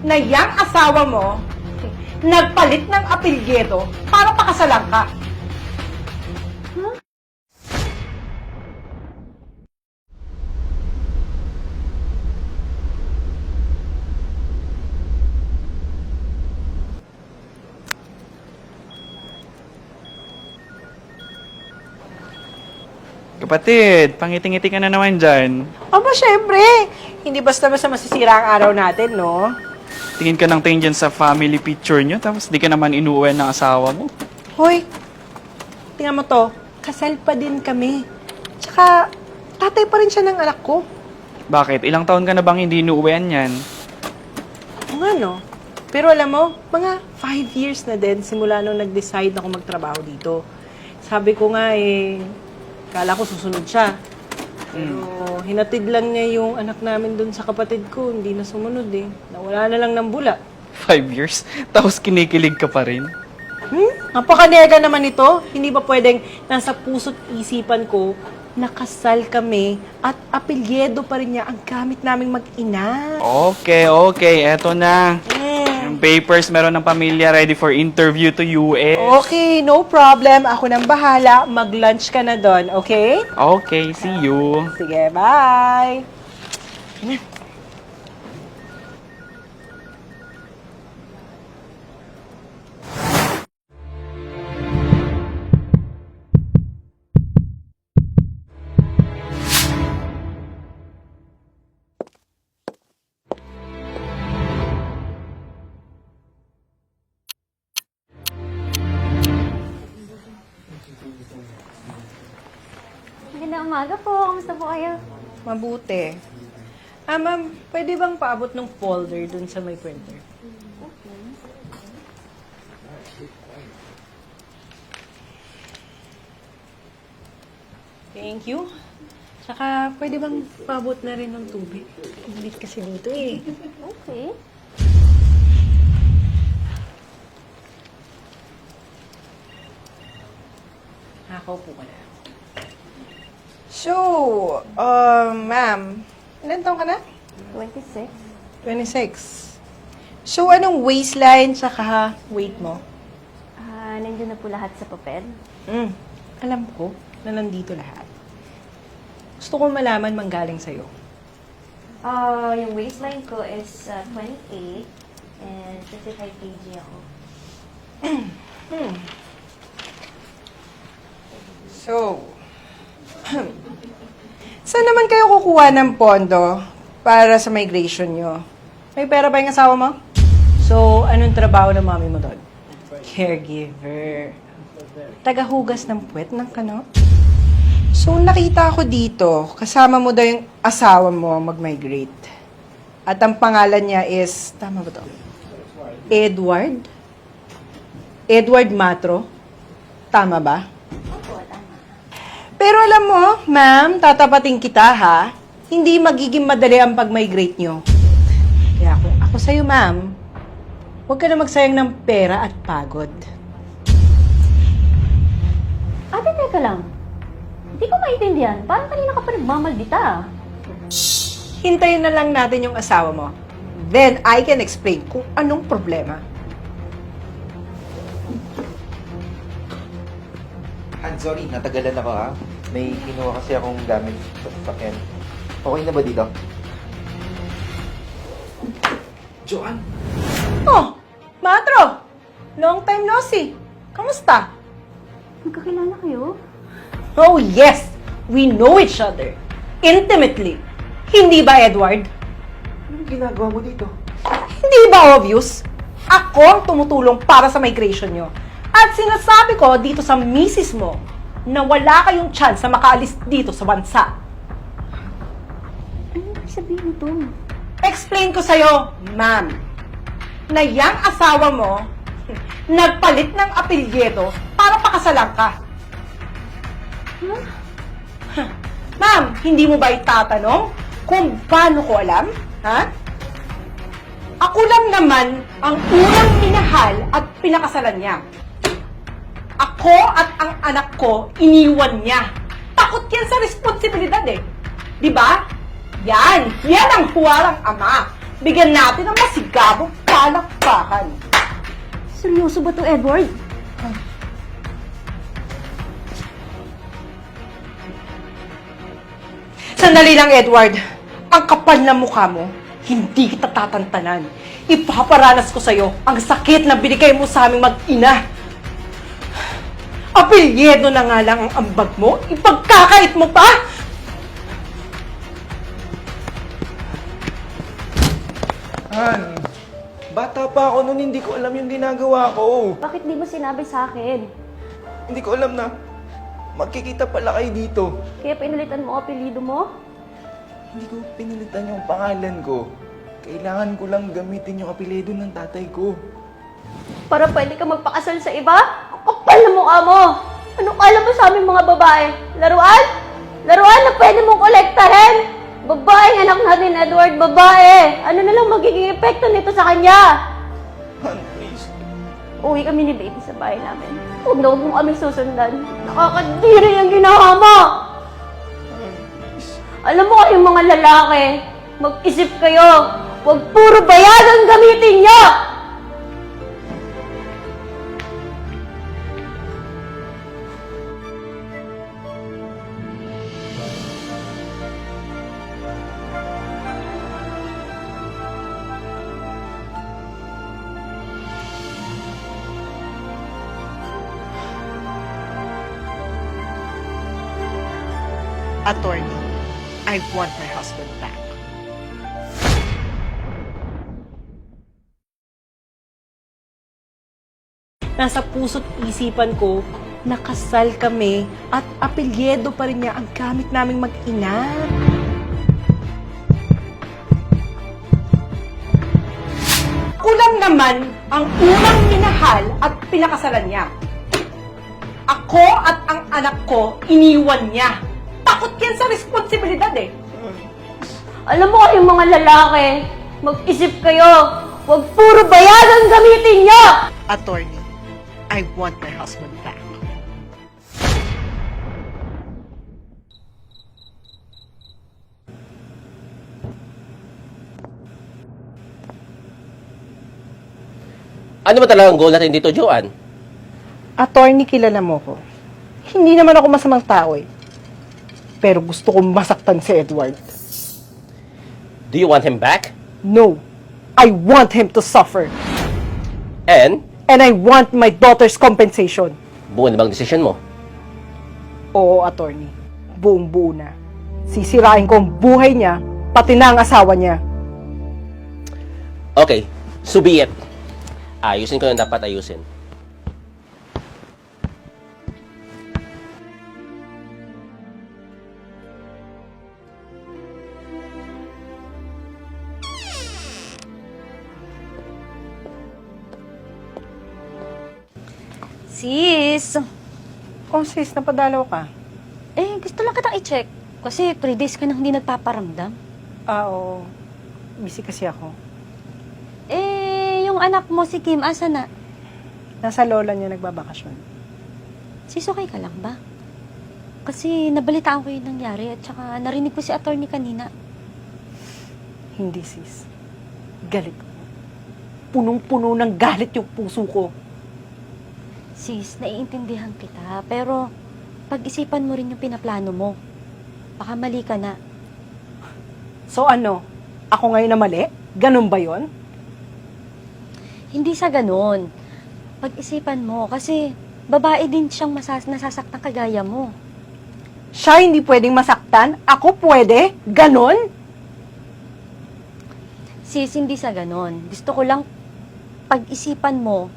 na yang asawa mo nagpalit ng apelyido para pakasalan ka. Kapatid, pangiti-ngiti ka na naman dyan. Aba, syempre. Hindi basta-basta masisira ang araw natin, no? Tingin ka ng tingin dyan sa family picture nyo, tapos di ka naman inuuwi ng asawa mo. Hoy, tingnan mo to. Kasal pa din kami. Tsaka, tatay pa rin siya ng anak ko. Bakit? Ilang taon ka na bang hindi inuuwian yan? Oo nga, no? Pero alam mo, mga 5 years na din simula nung nag-decide ako magtrabaho dito. Sabi ko nga kala ko susunod siya. Pero hinatid lang niya yung anak namin dun sa kapatid ko. Hindi na sumunod Nawala na lang ng bula. 5 years? Tapos kinikilig ka pa rin? Napakanega naman ito. Hindi ba pwedeng nasa puso't isipan ko nakasal kami at apelyedo pa rin niya ang gamit naming mag-ina. Okay. Eto na. Yung papers, meron ng pamilya ready for interview to US. Okay, no problem. Ako nang bahala. Mag-lunch ka na doon, okay? Okay, see you. Sige, bye! Magandang umaga po. Kamusta po kayo? Mabuti. Ma'am, pwede bang paabot ng folder dun sa may printer? Thank you. Tsaka, pwede bang paabot na rin ng tubig? Init kasi dito Okay. Nakakaupo ka na. So, ma'am, ilan taong ka na? 26. 26. So, anong waistline tsaka weight mo? Nandiyan na po lahat sa papel. Alam ko na nandito lahat. Gusto ko malaman manggaling sa'yo. Yung waistline ko is 28 and 55 kg ako. So, saan naman kayo kukuha ng pondo para sa migration nyo? May pera ba yung asawa mo? So, anong trabaho ng mami mo doon? Caregiver. Tagahugas ng puwet ng kano? So, nakita ko dito, kasama mo daw yung asawa mo mag-migrate. At ang pangalan niya is, tama ba to? Edward? Edward Matro? Tama ba? Opo, tama. Pero alam mo, ma'am, tatapating kita ha, hindi magiging madali ang pag-migrate nyo. Kaya kung ako sa'yo, ma'am, huwag ka na magsayang ng pera at pagod. Ate, teka lang. Hindi ko maintindihan. Parang kanina ka pa nagmamaldita. Hintayin na lang natin yung asawa mo. Then, I can explain kung anong problema. Sorry, natagalan ako ha. May kinuha kasi akong gamit sa sasakyan. Okay na ba dito? Joanne! Oh, Matro! Long time no see. Kamusta? Magkakilala kayo? Oh yes! We know each other. Intimately. Hindi ba, Edward? Anong ginagawa mo dito? Hindi ba obvious? Ako ang tumutulong para sa migration nyo. At sinasabi ko dito sa misis mo na wala kayong chance na makaalis dito sa bansa. Ano ba sabihin nito? Explain ko sa'yo, ma'am, na yang asawa mo nagpalit ng apelyido para pakasalan ka. Ma'am, hindi mo ba itatanong kung paano ko alam? Ha? Ako lang naman ang unang minahal at pinakasalan niya. Ako at ang anak ko, iniwan niya. Takot yan sa responsibilidad Di ba? Yan ang huwarang ama. Bigyan natin ng masigabong palakpakan. Seryoso ba to, Edward? Sandali lang, Edward. Ang kapal na mukha mo, hindi kita tatantanan. Ipaparanas ko sa'yo ang sakit na binigay mo sa aming mag-ina. Apelyedo na nga lang ang ambag mo, ipagkakait mo pa! Han, bata pa ako noon, hindi ko alam yung ginagawa ko. Bakit di mo sinabi sa akin? Hindi ko alam na magkikita pala kayo dito. Kaya pinalitan mo ang apelido mo? Hindi ko pinilitan yung pangalan ko. Kailangan ko lang gamitin yung apelyido ng tatay ko. Para pwede ka magpakasal sa iba? Ang kapal na mukha mo! Anong alam mo sa aming mga babae? Laruan? Laruan na pwede mong kolektahin? Babaeng anak natin, Edward, babae! Ano na lang magiging epekto nito sa kanya? Han, please. Uwi kami ni baby sa bahay namin. Huwag na huwag mo kami susundan. Nakakadiri ang ginawa mo! Alam mo kayong mga lalaki, mag-isip kayo. Huwag puro bayad ang gamitin niyo! Attorney, I want my husband back. Nasa puso't isipan ko, nakasal kami at apelyedo pa rin niya ang gamit naming mag-ina. Kulang naman ang unang minahal at pinakasalan niya. Ako at ang anak ko, iniwan niya. Takot yan sa responsibilidad eh. Alam mo kayong mga lalaki, mag-isip kayo. Huwag puro bayad ang gamitin niyo! Attorney, I want my husband back. Ano ba talagang goal natin dito, Joanne? Attorney, kilala mo ko. Hindi naman ako masamang tao eh. Pero gusto kong masaktan si Edward. Do you want him back? No, I want him to suffer. And, And I want my daughter's compensation. buo na bang decision mo? Oo, attorney. Buong-buo na. Sisirain ko ang buhay niya, pati na ang asawa niya. Okay, so be it. Ayusin ko yung dapat ayusin. Sis, Oh, sis, napadalaw ka. gusto lang kitang i-check. Kasi 3 days ka nang hindi nagpaparamdam. Oo. Busy kasi ako. Yung anak mo, si Kim, asa na? Nasa lola niya nagbabakasyon. Sis, okay ka lang ba? Kasi nabalitaan ko yung nangyari at saka narinig ko si attorney kanina. Hindi, sis. Galit ko. Punong-puno ng galit yung puso ko. Sis, naiintindihan kita. Pero pag-isipan mo rin yung pinaplano mo. Baka mali ka na. So ano? Ako ngayon na mali? Ganun ba yon? Hindi sa ganun. Pag-isipan mo kasi babae din siyang nasasaktan kagaya mo. Siya hindi pwedeng masaktan? Ako pwede? Ganon? Sis, hindi sa ganun. Gusto ko lang pag-isipan mo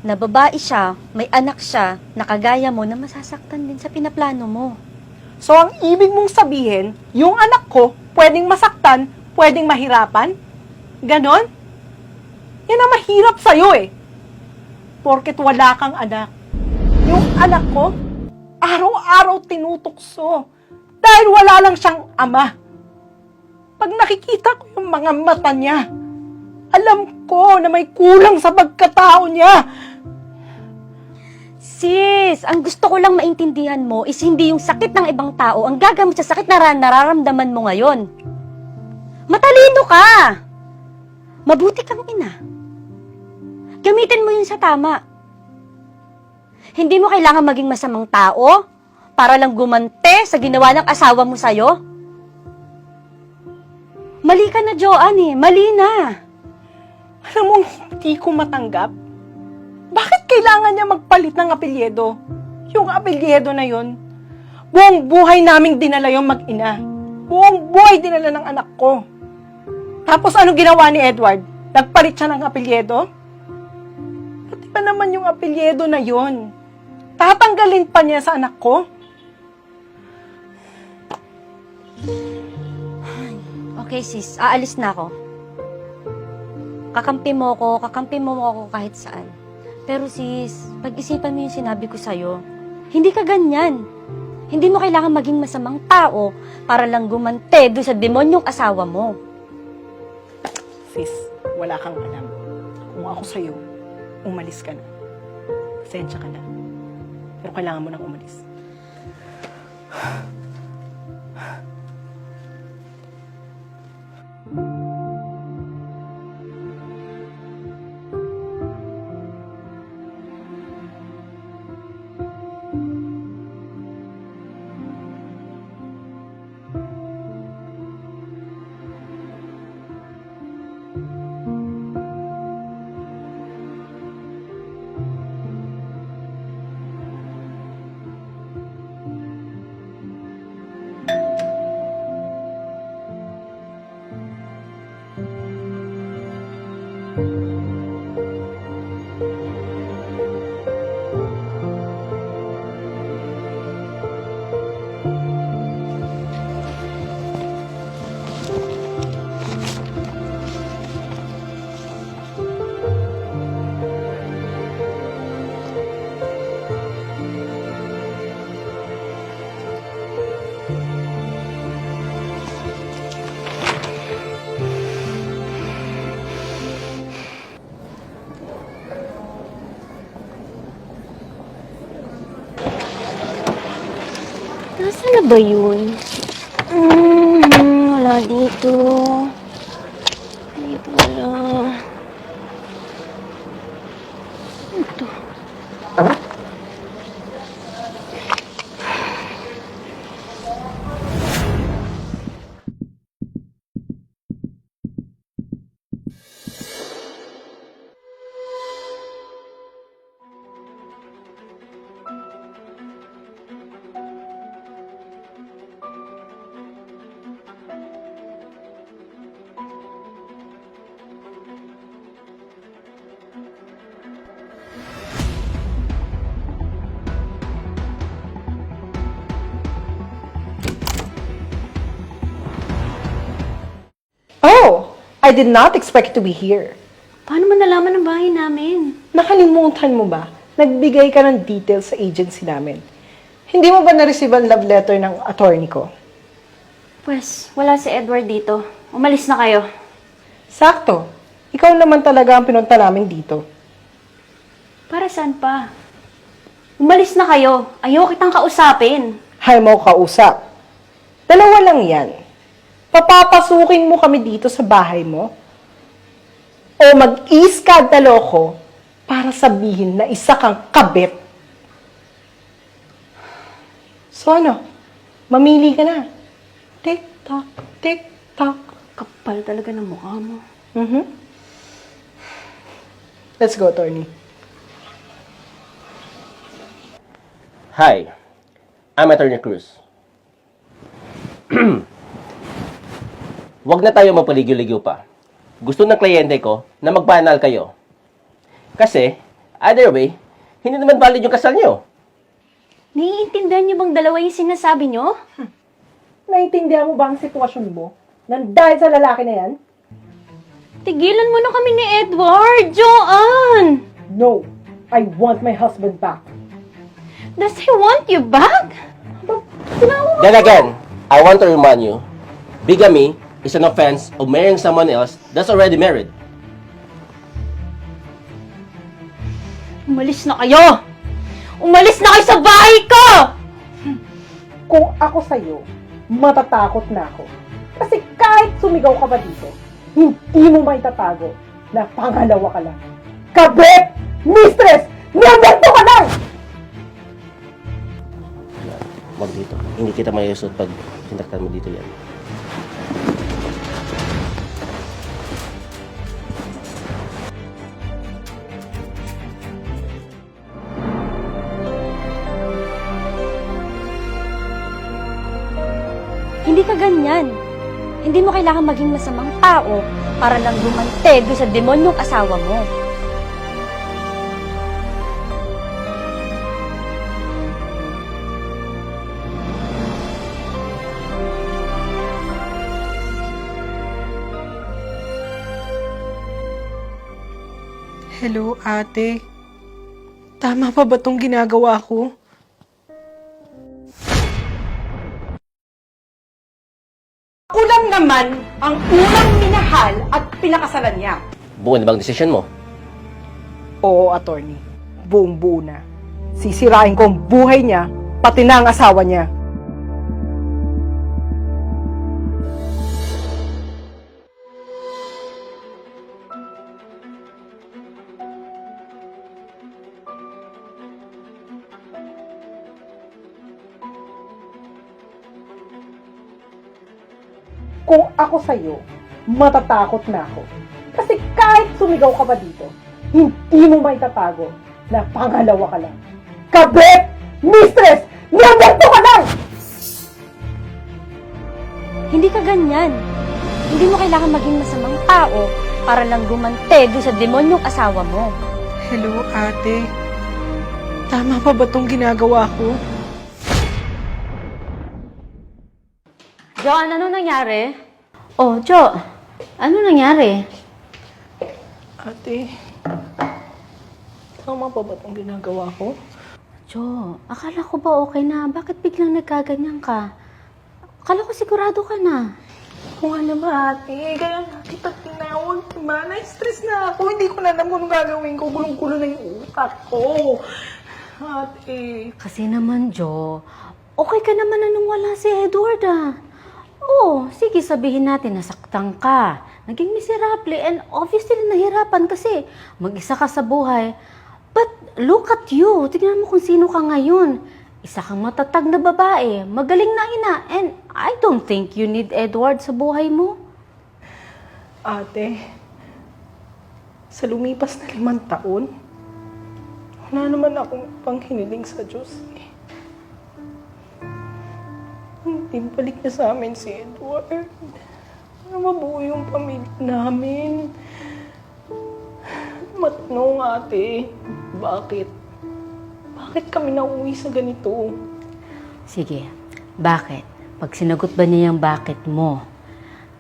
na babae siya, may anak siya, na kagaya mo na masasaktan din sa pinaplano mo. So ang ibig mong sabihin, yung anak ko pwedeng masaktan, pwedeng mahirapan? Ganon? Yan ang mahirap sa'yo eh. Porket wala kang anak. Yung anak ko, araw-araw tinutokso. Dahil wala lang siyang ama. Pag nakikita ko yung mga mata niya, alam ko na may kulang sa pagkatao niya. Sis, ang gusto ko lang maintindihan mo is hindi yung sakit ng ibang tao ang gagamot sa sakit na nararamdaman mo ngayon. Matalino ka! Mabuti kang ina. Gamitin mo yun sa tama. Hindi mo kailangan maging masamang tao para lang gumante sa ginawa ng asawa mo sa'yo. Mali ka na, Joanne eh. Mali na. Alam mo, hindi ko matanggap. Bakit kailangan niya magpalit ng apelyido? Yung apelyido na yon, buong buhay naming dinala yung mag-ina. Buong buhay dinala ng anak ko. Tapos ano ginawa ni Edward? Nagpalit siya ng apelyido? Pati ba naman yung apelyido na yon? Tatanggalin pa niya sa anak ko? Okay, sis. Aalis na ako. Kakampi mo ako kahit saan. Pero sis, pag-isipan mo yung sinabi ko sa'yo. Hindi ka ganyan. Hindi mo kailangan maging masamang tao para lang gumante doon sa demonyong asawa mo. Sis, wala kang alam. Kung ako sa'yo, umalis ka na. Pasensya ka na. Pero kailangan mo nang umalis. Nasaan na ba yun? Wala dito. Dito wala. Ito. Oh! I did not expect to be here. Paano mo nalaman ang bahay namin? Nakalimutan mo ba? Nagbigay ka ng details sa agency namin. Hindi mo ba na-receive ang love letter ng attorney ko? Pwes, wala si Edward dito. Umalis na kayo. Sakto. Ikaw naman talaga ang pinunta namin dito. Para saan pa? Umalis na kayo. Ayaw kitang kausapin. Hay mo kausap. Dalawa lang yan. Papapasukin mo kami dito sa bahay mo? O mag-iskandalo ko para sabihin na isa kang kabit? So ano? Mamili ka na. Tick-tock, tick-tock. Kapal talaga ng mukha mo. Let's go, Tony. Hi, I'm Attorney Cruz. Huwag na tayo mapaligyo-ligyo pa. Gusto ng kliyente ko na magpanal kayo. Kasi, either way, hindi naman valid yung kasal nyo. Naiintindihan niyo bang dalawa yung sinasabi niyo? Naintindihan mo ba ang sitwasyon mo? Nang dahil sa lalaki na yan? Tigilan mo na kami ni Edward, Joanne! No, I want my husband back. Does he want you back? Then again, I want to remind you, bigamy is an offense of marrying someone else that's already married. Umalis na kayo! Umalis na kayo sa bahay ko! Kung ako sa'yo, matatakot na ako. Kasi kahit sumigaw ka ba dito, hindi mo maitatago na pangalawa ka lang. Kabit! Mistress! Number 2 ka lang! Wag dito. Hindi kita mayusot pag sinaktan mo dito yan. Hindi ka ganyan. Hindi mo kailangan maging masamang tao para lang gumante doon sa demonyong asawa mo. Hello, ate. Tama pa ba tong ginagawa ko? Kulang naman ang unang minahal at pinakasalan niya. Buo na bang desisyon mo? Oo, attorney. Buong-buo na. Sisirain ko ang buhay niya, pati na ang asawa niya. Kung ako sa'yo, matatakot na ako. Kasi kahit sumigaw ka pa dito, hindi mo maitatago na pangalawa ka lang. Kabit! Mistress! Number 2 ka lang! Hindi ka ganyan. Hindi mo kailangan maging masamang tao para lang gumante doon sa demonyong asawa mo. Hello, ate. Tama pa ba tong ginagawa ko? Joan, ano nangyari? Oh, Jo, ano nangyari? Ate, tama pa ba tong ginagawa ko? Jo, akala ko ba okay na? Bakit biglang nagkaganyan ka? Akala ko sigurado ka na. Kung ano ba, ate? Kaya nga kita tinawag, diba? Na-stress na ako. Hindi ko na alam kung anong gagawin ko. Gulong-gulo na yung utak ko. Ate. Kasi naman, Jo, okay ka naman na nung wala si Edward, ah. Oo, sige, sabihin natin, nasaktan ka. Naging miserable and obviously nahirapan kasi mag-isa ka sa buhay. But look at you. Tignan mo kung sino ka ngayon. Isa kang matatag na babae, magaling na ina, and I don't think you need Edward sa buhay mo. Ate, sa lumipas na 5 taon, wala naman akong panghiniling sa Diyos. Hindi balik niya sa amin si Edward. Para mabuo yung pamilya namin. Matanong, ate, bakit? Bakit kami nauwi sa ganito? Sige, bakit? Pag sinagot ba niya yung bakit mo,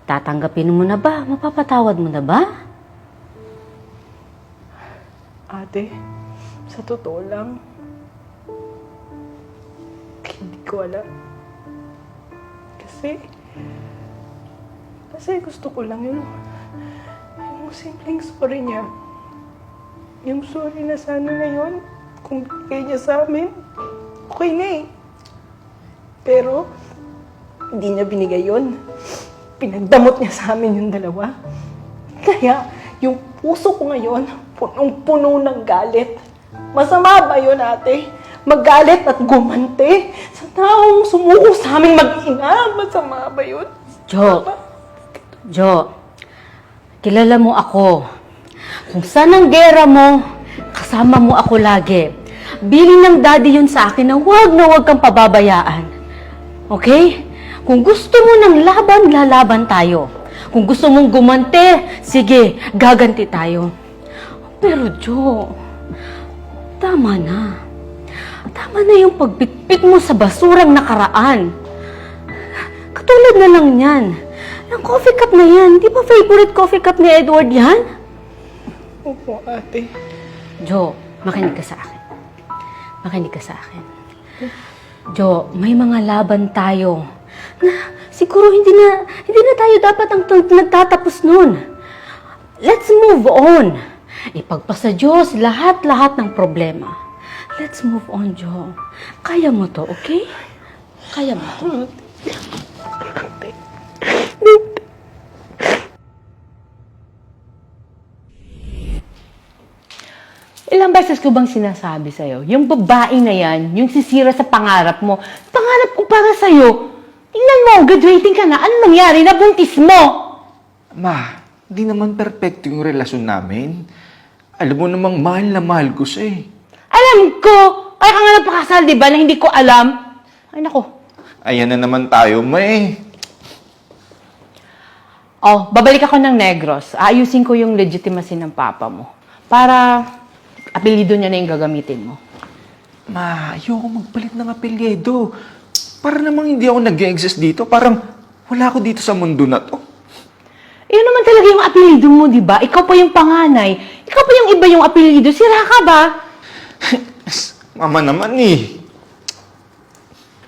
tatanggapin mo na ba? Mapapatawad mo na ba? Ate, sa totoo lang, hindi ko alam. Kasi gusto ko lang yung simpleng sorry niya. Yung sorry na sana ngayon, kung bigay niya sa amin, okay na eh. Pero, hindi niya binigay yun. Pinagdamot niya sa amin yung dalawa. Kaya, yung puso ko ngayon, punong-puno ng galit. Masama ba yun, ate? Magalit at gumante sa taong sumuko sa aming mag-ina. Masama ba yun? Jo, kilala mo ako. Kung saan ang gera mo, kasama mo ako lagi. Bilin ng daddy yun sa akin na huwag kang pababayaan. Okay? Kung gusto mo ng laban, lalaban tayo. Kung gusto mong gumante, sige, gaganti tayo. Pero Jo, tama na. Tama na yung pagbitbit mo sa basurang nakaraan. Katulad na lang yan. Ang coffee cup na yan. Di ba favorite coffee cup ni Edward yan? Opo, ate. Jo, makinig ka sa akin. Makinig ka sa akin. Jo, may mga laban tayo na siguro hindi na tayo dapat ang nagtatapos nun. Let's move on. Ipagpasa Diyos lahat-lahat ng problema. Let's move on, Jo. Kaya mo to, okay? Kaya mo to. Ilang beses ko bang sinasabi sa'yo, yung babae na yan, yung sisira sa pangarap mo, pangarap ko para sa'yo. Tingnan mo, graduating ka na, ano nangyari? Nabuntis mo! Ma, di naman perpekto yung relasyon namin. Alam mo namang mahal na mahal ko siya eh. Alam ko! Kaya ka nga nagpakasal, di ba, na hindi ko alam? Ay, nako. Ayan na naman tayo, ma eh. Oh, babalik ako ng Negros. Aayusin ko yung legitimacy ng papa mo. Para apelyido niya na yung gagamitin mo. Ma, ayoko magpalit ng apelyido. Para namang hindi ako nag-exist dito. Parang wala ako dito sa mundo na to. Yun naman talaga yung apelyido mo, di ba? Ikaw pa yung panganay. Ikaw pa yung iba yung apelyido. Sira ka ba? Mama naman eh.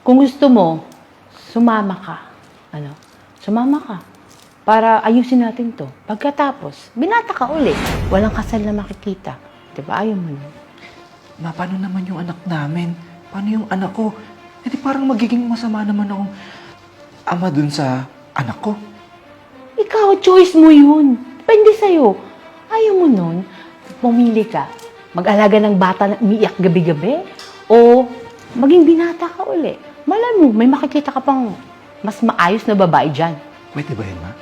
Kung gusto mo, sumama ka. Sumama ka. Para ayusin natin to. Pagkatapos, binata ka ulit. Walang kasal na makikita. Di ba? Ayaw mo na. Ma, paano naman yung anak namin? Paano yung anak ko? Eh di parang magiging masama naman akong ama dun sa anak ko. Ikaw, choice mo yun. Depende sa'yo. Ayaw mo nun, pumili ka. Mag-alaga ng bata na umiiyak gabi-gabi. O maging binata ka uli. Malay mo, may makikita ka pang mas maayos na babae dyan. Pwede ba yun, ma?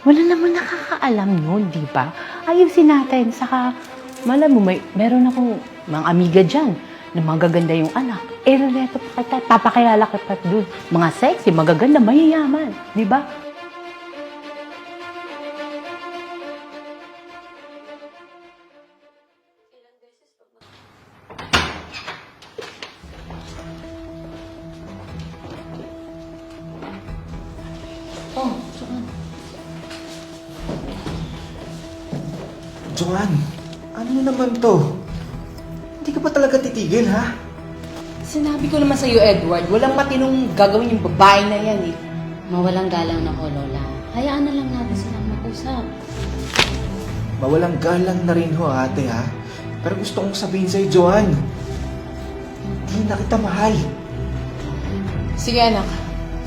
Wala naman nakakaalam nun, di ba? Ayusin natin. Saka, malay mo, meron akong mga amiga dyan na magaganda yung anak. Reto pa kita, papakilala kita dun. Mga sexy, magaganda, mayayaman. Di ba? Joanne, ano naman to? Hindi ka pa talaga titigil, ha? Sinabi ko naman sa'yo, Edward, walang matinong gagawin yung babae na yan eh. Mawalang galang na ho, Lola. Hayaan na lang natin silang mag-usap. Mawalang galang na rin ho, ate, ha? Pero gusto kong sabihin sa'yo, Joanne, hindi na kita mahal. Sige anak,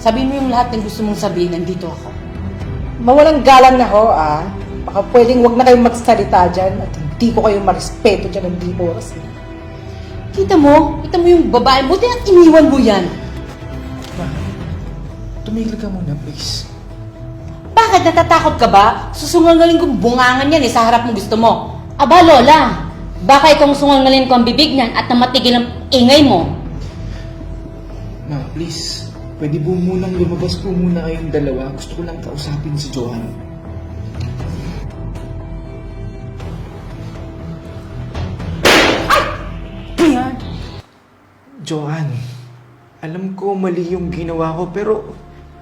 sabihin mo yung lahat ng gusto mong sabihin, nandito ako. Mawalang galang na ho ah. Baka pwedeng wag na kayong magsalita dyan at hindi ko kayong marespeto dyan ng di oras na. Kita mo yung babae, buti at iniwan mo yan. Ma, tumigil ka muna, please. Bakit natatakot ka ba? Susungaling kong bungangan yan sa harap mo gusto mo. Aba, Lola! Baka ikaw sungalngalin ko ang bibig niyan at namatigil ang ingay mo. Ma, please. Pwede po munang lumabas po muna kayong dalawa. Gusto ko lang kausapin si Joanne. Joanne, alam ko mali yung ginawa ko pero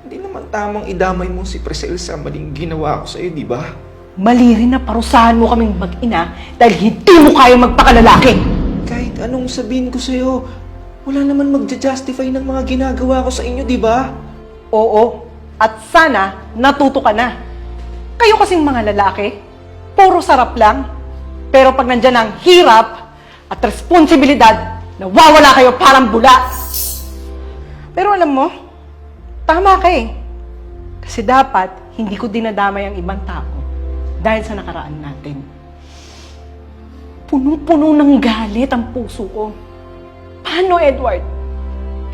hindi naman tamang idamay mo si Priscilla sa maling ginawa ko sa'yo, di ba? Mali rin na parusahan mo kaming mag-ina dahil hindi mo kaya magpakalalaki. Kahit anong sabihin ko sa'yo, wala naman magja-justify ng mga ginagawa ko sa inyo, di ba? Oo, at sana natuto ka na. Kayo kasing mga lalaki, puro sarap lang. Pero pag nandyan ang hirap at responsibilidad, nawawala kayo parang bula. Pero alam mo, tama ka eh. Kasi dapat hindi ko dinadamay ang ibang tao dahil sa nakaraan natin. Punong-puno ng galit ang puso ko. Paano, Edward?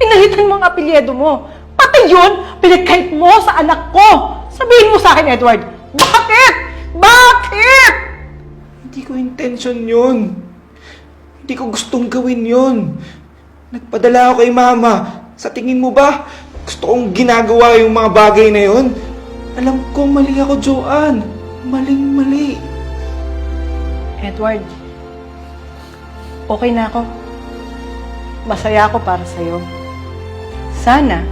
Pinalitan mo ang apelyido mo. Pati yun, pinagkait mo sa anak ko. Sabihin mo sa akin, Edward, bakit? Bakit? Hindi ko intention yun. Hindi ko gustong gawin yun. Nagpadala ako kay Mama. Sa tingin mo ba, gusto kong ginagawa yung mga bagay na yun? Alam ko mali ako, Joanne. Maling-mali. Edward, okay na ako. Masaya ako para sa'yo. Sana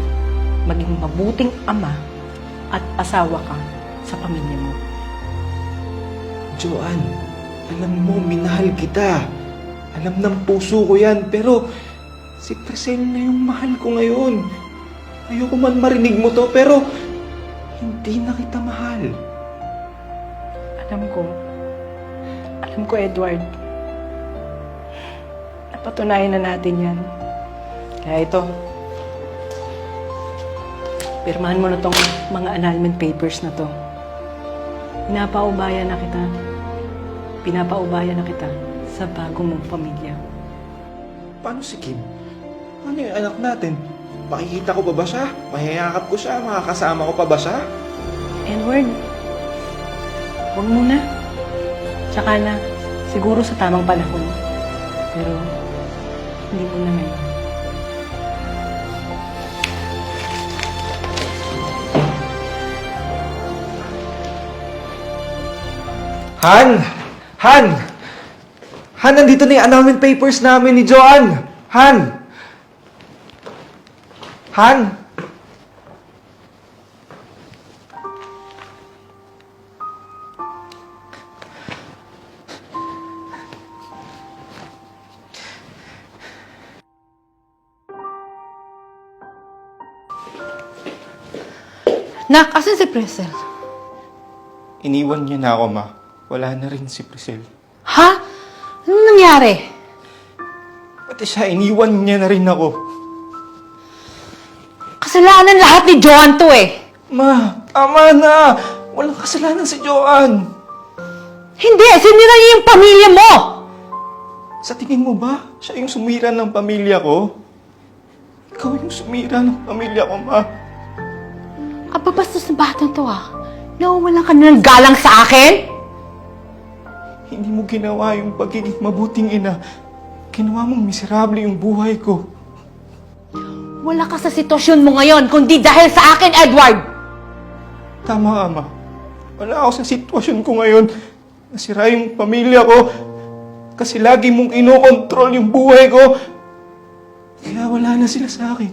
maging mabuting ama at asawa ka sa pamilya mo. Joanne, alam mo, minahal kita. Alam ng puso ko yan, pero si Priscilla na yung mahal ko ngayon. Ayoko man marinig mo to, pero hindi na kita mahal. Alam ko, Edward. Napatunayan na natin yan. Kaya ito, pirmahan mo na tong mga annulment papers na to. Pinapaubaya na kita sa bago mong pamilya. Paano si Kim? Ano yung anak natin? Makikita ko pa ba siya? Mahiyakap ko siya? Makakasama ko pa ba siya? Edward, huwag muna. Tsaka na, siguro sa tamang panahon. Pero, hindi mo na ngayon. Han! Han! Han, nandito na yung annulment papers namin ni Joanne! Han! Han! Nak, asan si Priscel? Iniwan niya na ako, ma. Wala na rin si Priscel. Ha? Anong nangyari? Pati siya, iniwan niya na rin ako. Kasalanan lahat ni Joanne to eh. Ma, tama na! Walang kasalanan si Joanne! Hindi, sinira niya yung pamilya mo! Sa tingin mo ba, siya yung sumira ng pamilya ko? Ikaw yung sumira ng pamilya ko, ma. Kababastos na batang to ah. Nawawalan ka na ng galang sa akin? Hindi mo ginawa yung pagiging mabuting ina. Ginawa mong miserable yung buhay ko. Wala ka sa sitwasyon mo ngayon, kundi dahil sa akin, Edward! Tama, ama. Wala ako sa sitwasyon ko ngayon. Nasira yung pamilya ko. Kasi lagi mong inokontrol yung buhay ko. Kaya wala na sila sa akin.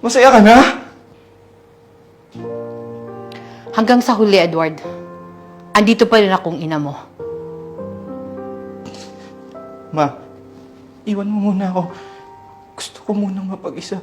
Masaya ka na? Hanggang sa huli, Edward. Andito pa rin akong ina mo. Ma, iwan mo muna ako. Gusto ko munang mapag-isa.